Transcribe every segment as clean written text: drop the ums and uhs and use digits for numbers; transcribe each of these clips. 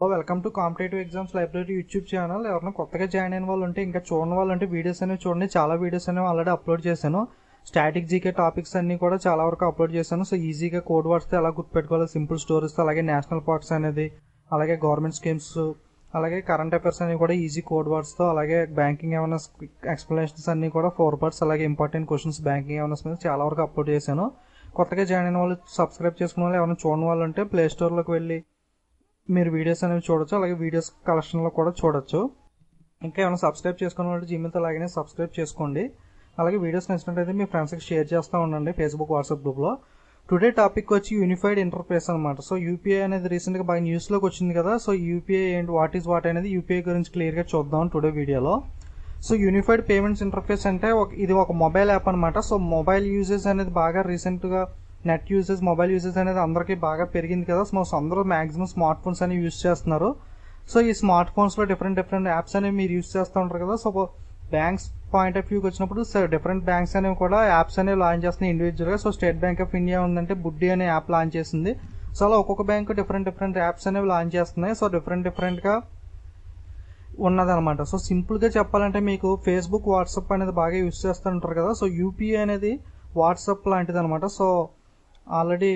Welcome to competitive exams library YouTube channel. ఎవరైనా కొత్తగా join అయిన వాళ్ళు ఉంటే ఇంకా చూడని వాళ్ళు అంటే వీడియోస్ అనేవి చూడండి. చాలా వీడియోస్ అనేవి ఆల్రెడీ అప్లోడ్ చేశాను. స్టాటిక్ జీకే టాపిక్స్ అన్ని కూడా చాలా వరకు అప్లోడ్ చేశాను. సో ఈజీగా కోడ్ వర్డ్స్తో ఎలా గుర్తుపెట్టుకోవాలి, సింపుల్ స్టోరీస్తో, అలాగే నేషనల్ పార్క్స్ అనేది, అలాగే గవర్నమెంట్ స్కీమ్స్, అలాగే కరెంట్ అఫైర్స్ అనేవి కూడా ఈజీ కోడ్ వర్డ్స్తో, అలాగే బ్యాంకింగ్ అవేర్నెస్ ఎక్స్ప్లెనేషన్స్ అన్ని కూడా 4 పార్ట్స్, అలాగే ఇంపార్టెంట్ క్వశ్చన్స్ బ్యాంకింగ్ అవేర్నెస్ మీద చాలా వరకు అప్లోడ్ చేశాను. కొత్తగా జాయిన్ అయిన వాళ్ళు, సబ్స్క్రైబ్ చేసుకున్న వాళ్ళు, ఎవరైనా చూడని వాళ్ళు ఉంటే ప్లే స్టోర్లోకి వెళ్ళి మీరు వీడియోస్ అనేవి చూడొచ్చు. అలాగే వీడియోస్ కలెక్షన్లో కూడా చూడొచ్చు. ఇంకా ఏమైనా సబ్స్క్రైబ్ చేసుకున్న వాళ్ళు జీమెయిల్తో లాగిన సబ్స్క్రైబ్ చేసుకోండి. అలాగే వీడియోస్ నచ్చినట్టయితే మీ ఫ్రెండ్స్కి షేర్ చేస్తూ ఉండండి ఫేస్బుక్, వాట్సాప్ గ్రూప్లో. టుడే టాపిక్ వచ్చి యూనిఫైడ్ ఇంటర్ఫేస్ అనమాట. సో యూపీఐ అనేది రీసెంట్గా బాగా న్యూస్లోకి వచ్చింది కదా. సో యూపీఐ ఏంటి, వాట్ ఈస్ వాట్ అనేది యూపీఐ గురించి క్లియర్గా చూద్దాం టుడే వీడియోలో. సో యూనిఫైడ్ పేమెంట్స్ ఇంటర్ఫేస్ అంటే ఇది ఒక మొబైల్ యాప్ అనమాట. సో మొబైల్ యూజెస్ అనేది బాగా రీసెంట్గా నెట్ యూజెస్, మొబైల్ యూజెస్ అనేది అందరికీ బాగా పెరిగింది కదా. సో అందరూ మాక్సిమం స్మార్ట్ ఫోన్స్ అనేవి యూజ్ చేస్తున్నారు. సో ఈ స్మార్ట్ ఫోన్స్లో డిఫరెంట్ యాప్స్ అనేవి మీరు యూజ్ చేస్తూ ఉంటారు కదా. సో బ్యాంక్స్ పాయింట్ ఆఫ్ వ్యూకి వచ్చినప్పుడు డిఫరెంట్ బ్యాంక్స్ అనేవి కూడా యాప్స్ అనేవి లాంచ్ చేస్తున్నాయి ఇండివిజువల్గా. So state bank of India ఉందంటే బుడ్డి అనే యాప్ లాంచ్ చేసింది. సో అలా ఒక్కొక్క బ్యాంక్ డిఫరెంట్ యాప్స్ అనేవి లాంచ్ చేస్తున్నాయి. సో డిఫరెంట్గా ఉన్నదనమాట. సో సింపుల్గా చెప్పాలంటే మీకు ఫేస్బుక్, వాట్సాప్ అనేది బాగా యూజ్ చేస్తూ ఉంటారు కదా. సో యూపీఐ అనేది వాట్సాప్ లాంటిది అనమాట. సో ఆల్రెడీ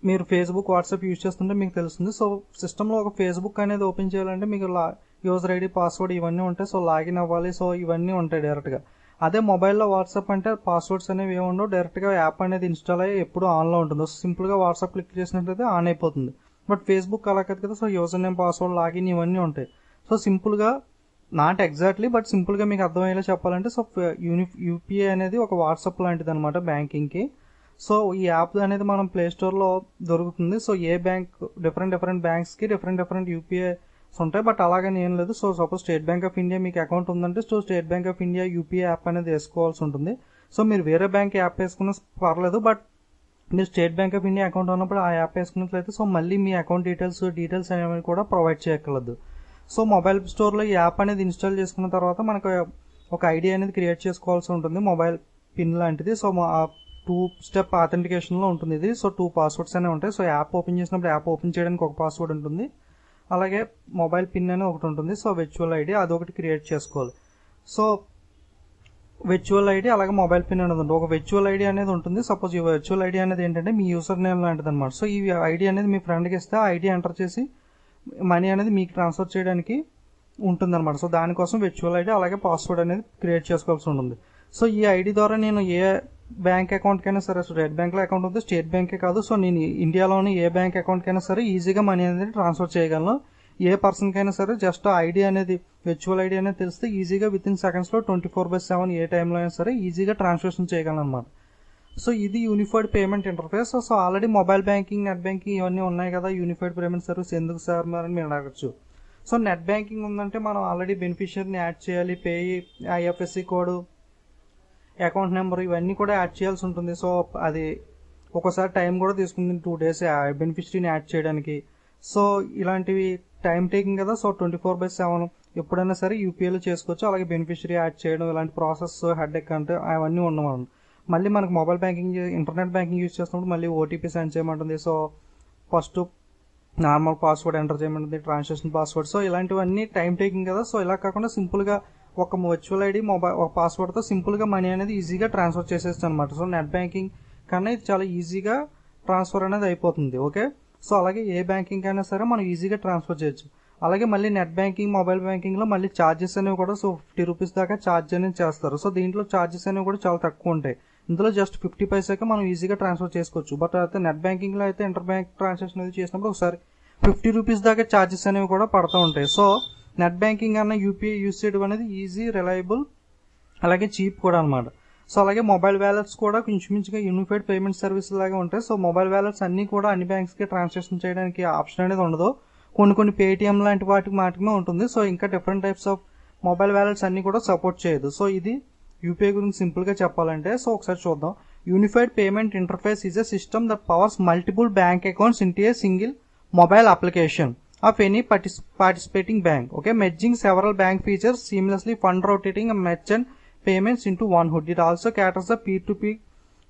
మీరు ఫేస్బుక్, వాట్సాప్ యూజ్ చేస్తుంటే మీకు తెలుస్తుంది. సో సిస్టంలో ఒక ఫేస్బుక్ అనేది ఓపెన్ చేయాలంటే మీకు యూజర్ ఐడి, పాస్వర్డ్ ఇవన్నీ ఉంటాయి. సో లాగిన్ అవ్వాలి. సో ఇవన్నీ ఉంటాయి డైరెక్ట్గా. అదే మొబైల్లో వాట్సాప్ అంటే పాస్వర్డ్స్ అనేవి ఏమి ఉండవు. డైరెక్ట్గా యాప్ అనేది ఇన్స్టాల్ అయ్యి ఎప్పుడు ఆన్లో ఉంటుంది. సో సింపుల్గా వాట్సాప్ క్లిక్ చేసినట్లయితే ఆన్ అయిపోతుంది. బట్ ఫేస్బుక్ అలా కాదు కదా. So user name, password, login ఇవన్నీ ఉంటాయి. సో సింపుల్గా, నాట్ ఎగ్జాక్ట్లీ బట్ సింపుల్గా మీకు అర్థమయ్యేలా చెప్పాలంటే సో యూపీఐ అనేది ఒక వాట్సాప్ లాంటిది అనమాట బ్యాంకింగ్కి. సో ఈ యాప్ అనేది మనం ప్లే స్టోర్లో దొరుకుతుంది. సో ఏ బ్యాంక్ డిఫరెంట్ బ్యాంక్స్కి డిఫరెంట్ యూపీఐస్ ఉంటాయి. బట్ అలాగని ఏం లేదు. So suppose state bank of India మీకు అకౌంట్ ఉందంటే so state bank of India UPI app అనేది వేసుకోవాల్సి ఉంటుంది. సో మీరు వేరే బ్యాంక్ యాప్ వేసుకున్నా పర్లేదు. బట్ మీరు state bank of India account ఉన్నప్పుడు ఆ యాప్ వేసుకున్నట్లయితే సో మళ్ళీ మీ అకౌంట్ డీటెయిల్స్ అనేవి కూడా ప్రొవైడ్ చేయగలదు. సో మొబైల్ స్టోర్లో ఈ యాప్ అనేది ఇన్స్టాల్ చేసుకున్న తర్వాత మనకు ఒక ఐడి అనేది క్రియేట్ చేసుకోవాల్సి ఉంటుంది, మొబైల్ పిన్ లాంటిది. సో 2 స్టెప్ ఆథెంటికేషన్లో ఉంటుంది ఇది. సో 2 పాస్వర్డ్స్ అనేవి ఉంటాయి. సో యాప్ ఓపెన్ చేసినప్పుడు యాప్ ఓపెన్ చేయడానికి ఒక పాస్వర్డ్ ఉంటుంది, అలాగే మొబైల్ పిన్ అనేది ఒకటి ఉంటుంది. సో విర్చువల్ ఐడి అదొకటి క్రియేట్ చేసుకోవాలి. సో విర్చువల్ ఐడి అలాగే మొబైల్ పిన్ అనేది ఉంటుంది. ఒక విర్చువల్ ఐడి అనేది ఉంటుంది. సపోజ్ ఈ విర్చువల్ ఐడి అనేది ఏంటంటే మీ యూజర్ నేమ్ లాంటిది అనమాట. సో ఈ ఐడి అనేది మీ ఫ్రెండ్కి ఇస్తే ఆ ఐడి ఎంటర్ చేసి మనీ అనేది మీకు ట్రాన్స్ఫర్ చేయడానికి ఉంటుందన్నమాట. సో దానికోసం విర్చువల్ ఐడి అలాగే పాస్వర్డ్ అనేది క్రియేట్ చేసుకోవాల్సి ఉంటుంది. సో ఈ ఐడి ద్వారా నేను ఏ బ్యాంక్ అకౌంట్కైనా సరే, స్టేట్ బ్యాంక్లో అకౌంట్ ఉంది, స్టేట్ బ్యాంకే కాదు, సో నేను ఇండియాలోని ఏ బ్యాంక్ అకౌంట్కైనా సరే ఈజీగా మనీ అనేది ట్రాన్స్ఫర్ చేయగలను. ఏ పర్సన్కైనా సరే జస్ట్ ఐడి అనేది, విర్చువల్ ఐడి అనేది తెలిస్తే ఈజీగా విత్ ఇన్ సెకండ్స్లో 24/7 ఏ టైంలో అయినా సరే ఈజీగా ట్రాన్సాక్షన్ చేయగలను అనమాట. సో ఇది unified payment interface. So already mobile banking, net banking ఇవన్నీ ఉన్నాయి కదా. యూనిఫైడ్ పేమెంట్ సర్వీస్ ఎందుకు సార్ అని మీరు అడగచ్చు. సో నెట్ బ్యాంకింగ్ ఉందంటే మనం ఆల్రెడీ బెనిఫిషియరీని యాడ్ చేయాలి, ఐఎఫ్ఎస్సి కోడ్, అకౌంట్ నెంబర్ ఇవన్నీ కూడా యాడ్ చేయాల్సి ఉంటుంది. సో అది ఒకసారి టైం కూడా తీసుకుంది, 2 days బెనిఫిషరీని యాడ్ చేయడానికి. సో ఇలాంటివి టైం టేకింగ్ కదా. సో 24/7 ఎప్పుడైనా సరే యూపీఐలో చేసుకోవచ్చు. అలాగే బెనిఫిషరీ యాడ్ చేయడం ఇలాంటి ప్రాసెస్ హెడ్ఏక్ అంటే అవన్నీ ఉండవు. మళ్ళీ మనకు mobile banking, internet banking use చేస్తున్నప్పుడు మళ్ళీ ఓటీపీ సెండ్ చేయమంటుంది. So first normal password enter చేయమంటుంది, ట్రాన్సాక్షన్ పాస్వర్డ్. సో ఇలాంటివన్నీ టైం టేకింగ్ కదా. సో ఇలా కాకుండా సింపుల్గా ఒక వర్చువల్ ఐడి, ఒక పాస్వర్డ్తో సింపుల్గా మనీ అనేది ఈజీగా ట్రాన్స్ఫర్ చేసేచ్చు అనమాట. సో నెట్ బ్యాంకింగ్ కన్నా ఇది చాలా ఈజీగా ట్రాన్స్ఫర్ అనేది అయిపోతుంది. ఓకే. సో అలాగే ఏ బ్యాంకింగ్ అయినా సరే మనం ఈజీగా ట్రాన్స్ఫర్ చేయొచ్చు. అలాగే మళ్ళీ నెట్ బ్యాంకింగ్, మొబైల్ బ్యాంకింగ్లో మళ్ళీ ఛార్జెస్ అనేవి కూడా సో 50 రూపీస్ దాకా ఛార్జ్ అనేది చేస్తారు. సో దీంట్లో ఛార్జెస్ అనేవి కూడా చాలా తక్కువ ఉంటాయి. ఇందులో జస్ట్ 50 పైసాకే మనం ఈజీగా ట్రాన్స్ఫర్ చేసుకోవచ్చు. బట్ అయితే నెట్ బ్యాంకింగ్లో అయితే ఇంటర్ బ్యాంక్ ట్రాన్సాక్షన్ అనేది చేసినప్పుడు ఒకసారి 50 రూపీస్ దాకా ఛార్జెస్ అనేవి కూడా పడుతూ ఉంటాయి. సో నెట్ బ్యాంకింగ్ అన్న యూపీఐ యూజ్ చేయడం అనేది ఈజీ, రిలయబుల్, అలాగే చీప్ కూడా అనమాట. సో అలాగే మొబైల్ వ్యాలెట్స్ కూడా కొంచెం యూనిఫైడ్ పేమెంట్ సర్వీస్ లాగా ఉంటాయి. సో మొబైల్ వ్యాలెట్స్ అన్ని కూడా అన్ని బ్యాంక్స్కి ట్రాన్సాక్షన్ చేయడానికి ఆప్షన్ అనేది ఉండదు. కొన్ని పేటిఎం లాంటి వాటికి మాత్రమే ఉంటుంది. సో ఇంకా different types of mobile wallets అన్ని కూడా సపోర్ట్ చేయదు. సో ఇది యూపీఐ గురించి సింపుల్గా చెప్పాలంటే. సో ఒకసారి చూద్దాం. Unified payment interface is a system that powers multiple bank accounts into a single mobile application of any participating bank. Okay, merging several bank features seamlessly, fund rotating and merchant payments into one hood. It also caters the P2P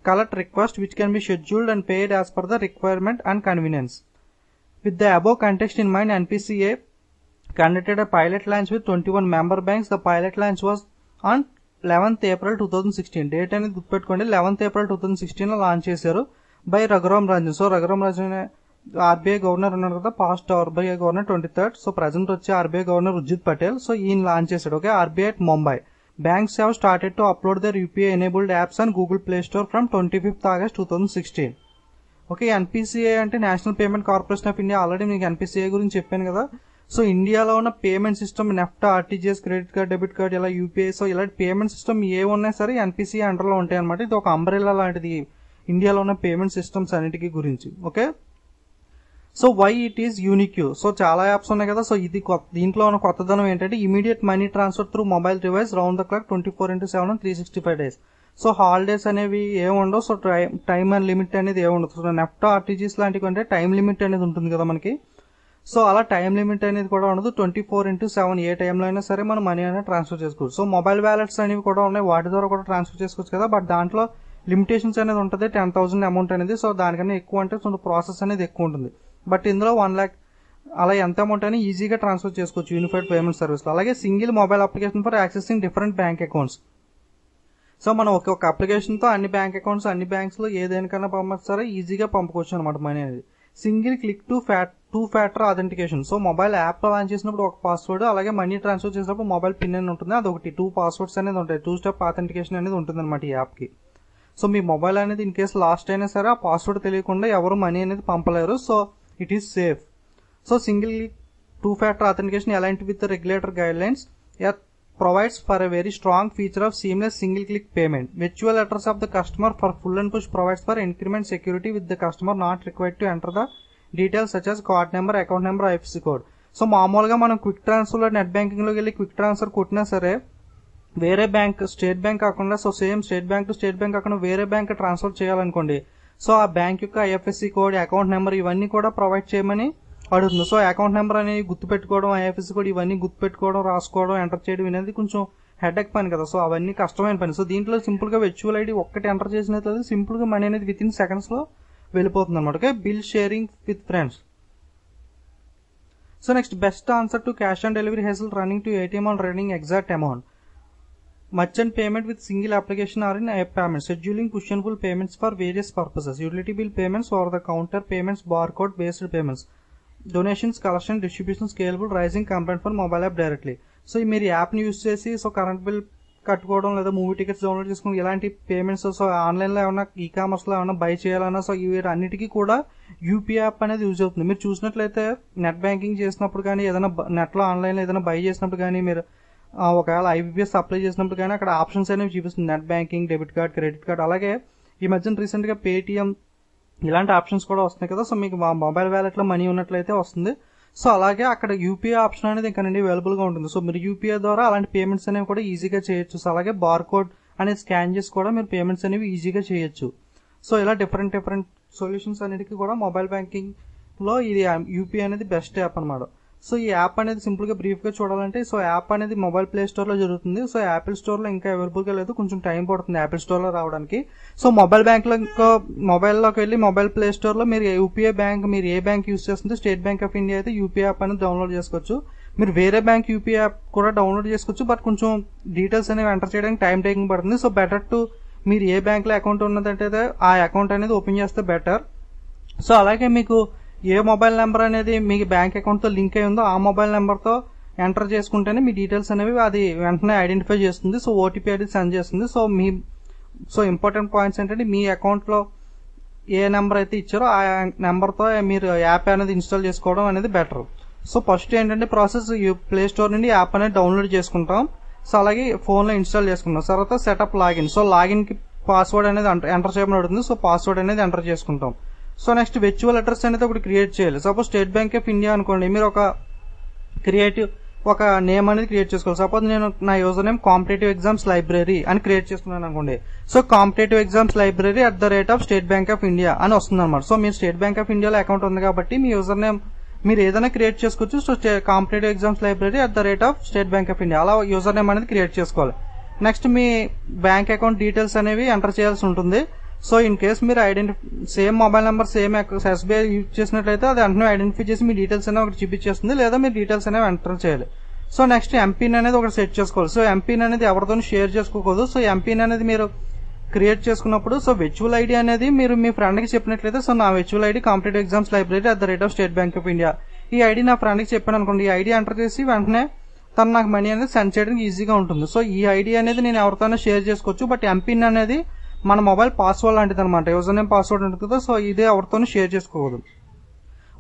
collect request which can be scheduled and paid as per the requirement and convenience. With the above context in mind, NPCA conducted a pilot launch with 21 member banks. The pilot launch was on 11th April 2016. Date అనేది గుర్తుపెట్టుకోండి, 11th April 2016 లో launch చేశారు by Raghuram Rajan. So Raghuram Rajan RBI governor ఉన్నారు కదా, past RBI governor 23rd. So present వచ్చి RBI governor Urjit Patel. So ఈయన launch చేశాడు. Okay, RBI at Mumbai. Banks have started to upload their UPI enabled apps on Google Play Store from 25th August 2016. Okay, NPCI అంటే national payment corporation of India. Already మీకు NPCI గురించి చెప్పాను కదా. So ఇండియాలో ఉన్న payment system NEFT, RTGS, credit card, debit card, ఇలా UPI, so ఇలాంటి payment system ఏ ఉన్నా సరే ఎన్పిసిఐ అండర్లో ఉంటాయి అనమాట. ఇది ఒక అంబ్రెల్లా లాంటిది ఇండియాలో ఉన్న పేమెంట్ సిస్టమ్స్ అన్నిటికీ గురించి. Okay, so why it is unique. So చాలా యాప్స్ ఉన్నాయి కదా. సో ఇది దీంట్లో ఉన్న కొత్తదనం ఏంటంటే immediate money transfer through mobile device round the clock 24/7 365 days. So holidays అనేవి ఏముండవు. సో టైమ్ అండ్ లిమిట్ అనేది ఏముండదు. సో నెఫ్ట్, ఆర్టీజీస్ లాంటివి అంటే టైం లిమిట్ అనేది ఉంటుంది కదా మనకి. సో అలా టైం లిమిట్ అనేది కూడా ఉండదు. 24/7 ఏ టైంలో అయినా సరే మనం మనీ అనేది ట్రాన్స్ఫర్ చేసుకోవచ్చు. సో మొబైల్ వ్యాలెట్స్ అనేవి కూడా ఉన్నాయి, వాటి ద్వారా కూడా ట్రాన్స్ఫర్ చేసుకోవచ్చు కదా. బట్ దాంట్లో లిమిటేషన్స్ అనేది ఉంటుంది, 10,000 అమౌంట్ అనేది. సో దానికన్నా ఎక్కువ అంటే సో ప్రాసెస్ అనేది ఎక్కువ ఉంటుంది. బట్ ఇందులో 1 lakh అలా ఎంత అమౌంట్ అని ఈజీగా ట్రాన్స్ఫర్ చేసుకోవచ్చు యూనిఫైడ్ పేమెంట్ సర్వీస్లో. అలాగే single mobile application for accessing different bank accounts. So మనం ఒక అప్లికేషన్తో అన్ని బ్యాంక్ అకౌంట్స్, అన్ని బ్యాంక్స్లో ఏదేనికన్నా పంపిస్తారో ఈజీగా పంపుకోవచ్చు అనమాట మనీ అనేది. Single click two factor authentication. So mobile app launch చేసినప్పుడు ఒక పాస్వర్డ్, అలాగే మనీ ట్రాన్స్ఫర్ చేసినప్పుడు మొబైల్ పిన్ అని ఉంటుంది, అదొకటి. 2 పాస్వర్డ్స్ అనేది ఉంటాయి. 2 స్టెప్ అథెంటికేషన్ అనేది ఉంటుంది అనమాట ఈ యాప్కి. సో మీ మొబైల్ అనేది ఇన్ కేసు లాస్ట్ అయినా సరే ఆ పాస్వర్డ్ తెలియకుండా ఎవరు మనీ అనేది పంపలేరు. So it is safe. So single two-factor authentication aligned with the regulator guidelines provides for a very strong feature of seamless single-click payment. Virtual address of the customer for full and push provides for increment security with the customer not required to enter the details such as card number, account number, IFSC code. So మామూలుగా మనం quick ట్రాన్స్ఫర్లో net బ్యాంకింగ్లోకి వెళ్ళి quick transfer కొట్టినా సరే వేరే bank, state bank కాకుండా, so same state bank to state bank కాకుండా వేరే bank transfer చేయాలనుకోండి, so ఆ బ్యాంక్ యొక్క ఐఎఫ్ఎస్సి కోడ్, అకౌంట్ నెంబర్ ఇవన్నీ కూడా ప్రొవైడ్ చేయమని అడుగుతుంది. సో అకౌంట్ నెంబర్ అనేది గుర్తుపెట్టుకోవడం, ఐఎఫ్ఎస్సి కోడ్ ఇవన్నీ గుర్తుపెట్టుకోవడం, రాసుకోవడం, ఎంటర్ చేయడం అనేది కొంచెం హెడేక్ పని కదా. సో అవన్నీ కష్టమైన పని. సో దీంట్లో సింపుల్ గా వర్చువల్ ఐడి ఒక్కటి ఎంటర్ చేసినట్లయితే సింపుల్ గా మనీ అనేది విత్ ఇన్ సెకండ్స్ లో వెళ్ళిపోతుంది అనమాట. Okay, bill sharing with friends. So next, best answer to cash on delivery hustle running to ATM on returning exact amount. Merchant payment with single application or in app payment. Scheduling push and pull payments for various purposes. Utility bill payments, over the counter payments, barcode based payments. Donations, collection, distribution, scalable, rising component for mobile app directly. So మీరు యాప్ని use చేసి so current bill కట్టుకోవడం లేదా movie tickets download చేసుకోవడం ఇలాంటి payments, so ఆన్లైన్లో ఏమైనా ఈకామర్స్లో ఏమైనా బై చేయాలన్నా సో వీటన్నిటికీ కూడా యూపీఐ యాప్ అనేది యూజ్ అవుతుంది. మీరు చూసినట్లయితే నెట్ బ్యాంకింగ్ చేసినప్పుడు కానీ, ఏదైనా నెట్లో ఆన్లైన్లో ఏదైనా బై చేసినప్పుడు కానీ, మీరు ఒకవేళ ఐబీపీఎస్ అప్లై చేసినప్పుడు కానీ అక్కడ ఆప్షన్స్ అనేవి చూపిస్తుంది, net banking, debit card, credit card. అలాగే ఈ మధ్యన రీసెంట్గా పేటిఎం ఇలాంటి ఆప్షన్స్ కూడా వస్తున్నాయి కదా. సో మీకు మొబైల్ వ్యాలెట్లో మనీ ఉన్నట్లయితే వస్తుంది. సో అలాగే అక్కడ యూపీఐ ఆప్షన్ అనేది ఇక్కడ నుండి అవైలబుల్గా ఉంటుంది. సో మీరు యూపీఐ ద్వారా అలాంటి పేమెంట్స్ అనేవి కూడా ఈజీగా చేయొచ్చు. సో అలాగే బార్కోడ్ అనేది స్కాన్ చేసి కూడా మీరు పేమెంట్స్ అనేవి ఈజీగా చేయొచ్చు. సో ఇలా డిఫరెంట్ సొల్యూషన్స్ అన్నిటికీ కూడా మొబైల్ బ్యాంకింగ్లో ఇది యూపీఐ అనేది బెస్ట్ యాప్ అనమాట. సో ఈ యాప్ అనేది సింపుల్ గా బ్రీఫ్ గా చూడాలంటే, సో యాప్ అనేది మొబైల్ ప్లే స్టోర్ లో జరుగుతుంది. సో యాపిల్ స్టోర్ లో ఇంకా అవైలబుల్ గా లేదు, కొంచెం టైం పడుతుంది యాపిల్ స్టోర్ లో రావడానికి. సో మొబైల్లోకి వెళ్ళి మొబైల్ ప్లే స్టోర్ లో మీరు యూపీఐ బ్యాంక్, మీరు ఏ బ్యాంక్ యూజ్ చేస్తుంటే స్టేట్ బ్యాంక్ ఆఫ్ ఇండియా అయితే యూపీఐ యాప్ అనేది డౌన్లోడ్ చేసుకోవచ్చు. మీరు వేరే బ్యాంక్ యూపీఐ యాప్ కూడా డౌన్లోడ్ చేసుకోవచ్చు. బట్ కొంచెం డీటెయిల్స్ అనేవి ఎంటర్ చేయడానికి టైం టేకింగ్ పడుతుంది. సో బెటర్ టు మీరు ఏ బ్యాంక్ లో అకౌంట్ ఉన్నదంటే ఆ అకౌంట్ అనేది ఓపెన్ చేస్తే బెటర్. సో అలాగే మీకు ఏ మొబైల్ నెంబర్ అనేది మీ బ్యాంక్ అకౌంట్ తో లింక్ అయి ఉందో ఆ మొబైల్ నెంబర్ తో ఎంటర్ చేసుకుంటేనే మీ డీటెయిల్స్ అనేవి అది వెంటనే ఐడెంటిఫై చేస్తుంది. సో ఓటీపీ అనేది సెండ్ చేస్తుంది. సో ఇంపార్టెంట్ పాయింట్స్ ఏంటంటే మీ అకౌంట్ లో ఏ నెంబర్ అయితే ఇచ్చారో ఆ నెంబర్ తో మీరు యాప్ అనేది ఇన్స్టాల్ చేసుకోవడం అనేది బెటర్. సో ఫస్ట్ ఏంటంటే ప్రాసెస్ ప్లే స్టోర్ నుండి యాప్ అనేది డౌన్లోడ్ చేసుకుంటాం. సో అలాగే ఫోన్ లో ఇన్స్టాల్ చేసుకుంటాం. తర్వాత సెటప్ లాగిన్. సో లాగిన్ కి పాస్వర్డ్ అనేది ఎంటర్ చేయమని అడుగుతుంది. సో పాస్వర్డ్ అనేది ఎంటర్ చేసుకుంటాం. సో నెక్స్ట్ వర్చువల్ అడ్రస్ అనేది ఒకటి క్రియేట్ చేయాలి. Suppose state bank of India అనుకోండి, మీరు ఒక నేమ్ అనేది క్రియేట్ చేసుకోవాలి. సపోజ్ నేను నా user name competitive exams library అని క్రియేట్ చేసుకున్నాను అనుకోండి. So competitive exams library @ state bank of India అని వస్తుంది అనమాట. సో మీరు స్టేట్ బ్యాంక్ ఆఫ్ ఇండియాలో అకౌంట్ ఉంది కాబట్టి మీ యూజర్ నేమ్ మీరు ఏదైనా క్రియేట్ చేసుకోవచ్చు. So competitive exams library @ state bank of India అలా యూజర్ నేమ్ అనేది క్రియేట్ చేసుకోవాలి. నెక్స్ట్ మీ బ్యాంక్ అకౌంట్ డీటెయిల్స్ అనేవి ఎంటర్ చేయాల్సి ఉంటుంది. సో ఇన్ కేస్ మీరు same mobile number same SBI use చేసినట్లయితే అది వెంటనే ఐడెంటిఫై చేసి మీ డీటెయిల్స్ అనేవి ఒకటి చూపించేస్తుంది, లేదా మీ డీటెయిల్స్ అనేవి ఎంటర్ చేయాలి. సో నెక్స్ట్ ఎంపిన్ అనేది ఒకటి సెట్ చేసుకోవాలి. సో ఎంపిన్ అనేది ఎవరితో షేర్ చేసుకోకూడదు. సో ఎంపిన్ అనేది మీరు క్రియేట్ చేసుకున్నప్పుడు సో వెర్చువల్ ఐడి అనేది మీరు మీ ఫ్రెండ్ కి చెప్పినట్లయితే, సో నా virtual ID competitive exams library @state bank of India, ఈ ఐడి నా ఫ్రెండ్ కి చెప్పాను అనుకోండి, ఈ ఐడి ఎంటర్ చేసి వెంటనే తను నాకు మనీ అనేది సెండ్ చేయడానికి ఈజీగా ఉంటుంది. సో ఈ ఐడి అనేది నేను ఎవరితోనే షేర్ చేసుకోవచ్చు. బట్ ఎంపిన్ అనేది మన మొబైల్ పాస్వర్డ్ లాంటిది అనమాట, యూజర్ నేమ్ పాస్వర్డ్ ఉంటుంది. సో ఇదే ఎవరితోనూ షేర్ చేసుకోకూడదు.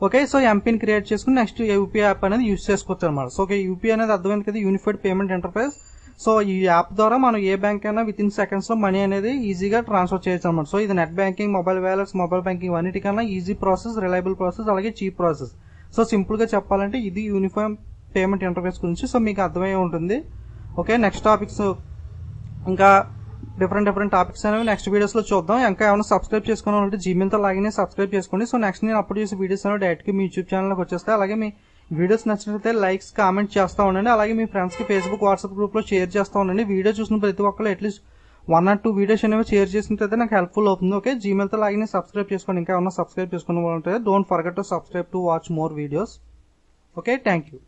ఓకే, సో ఎంపిన్ క్రియేట్ చేసుకుని నెక్స్ట్ యూపీఐ యాప్ అనేది యూజ్ చేసుకోవచ్చు అనమాట. సో యూపీఐ అనేది అర్థమైంది కదా, యూనిఫైడ్ పేమెంట్ ఇంటర్ఫేస్. సో ఈ యాప్ ద్వారా మనం ఏ బ్యాంక్ అయినా విత్ ఇన్ సెకండ్స్ లో మనీ అనేది ఈజీగా ట్రాన్స్ఫర్ చేయొచ్చు అనమాట. సో ఇది net banking, mobile wallets, mobile banking అన్నిటికన్నా ఈజీ ప్రాసెస్, రిలయబుల్ ప్రాసెస్, అలాగే చీప్ ప్రాసెస్. సో సింపుల్ గా చెప్పాలంటే ఇది యూనిఫామ్ పేమెంట్ ఇంటర్ఫేస్ గురించి. సో మీకు అర్థమయ్యే ఉంటుంది. ఓకే, నెక్స్ట్ టాపిక్స్ ఇంకా డిఫరెంట్ టాపిక్స్ అనేవి నెక్స్ట్ వీడియోస్ లో చూద్దాం. ఇంకా ఏమైనా సబ్స్క్రైబ్ చేసుకోవాలంటే జీమెయిల్ తో లాగిన్ సబ్స్క్రైబ్ చేసుకోండి. సో నెక్స్ట్ నేను అప్లోడ్ చేసే వీడియోస్ అనేవి డైరెక్ట్ గా మీ యూట్యూబ్ ఛానల్ లోకి వచ్చేస్తాయి. అలాగే మీ వీడియోస్ నచ్చినట్లయితే లైక్స్, కామెంట్ చేస్తా ఉండండి. అలాగే మీ ఫ్రెండ్స్ కి ఫేస్బుక్, వాట్సాప్ గ్రూప్ లో షేర్ చేస్తా ఉండండి. వీడియో చూసిన ప్రతి ఒక్కరు అట్లీస్ట్ 1 or 2 వీడియోస్ అనేవి షేర్ చేసినట్లయితే నాకు హెల్ప్ఫుల్ అవుతుంది. ఓకే, జీమెయిల్ తో లాగిన్ సబ్స్క్రైబ్ చేసుకోండి. ఇంకా ఏమైనా సబ్స్క్రైబ్ చేసుకోవాలంటే don't forget to subscribe to watch more videos. Okay, thank you.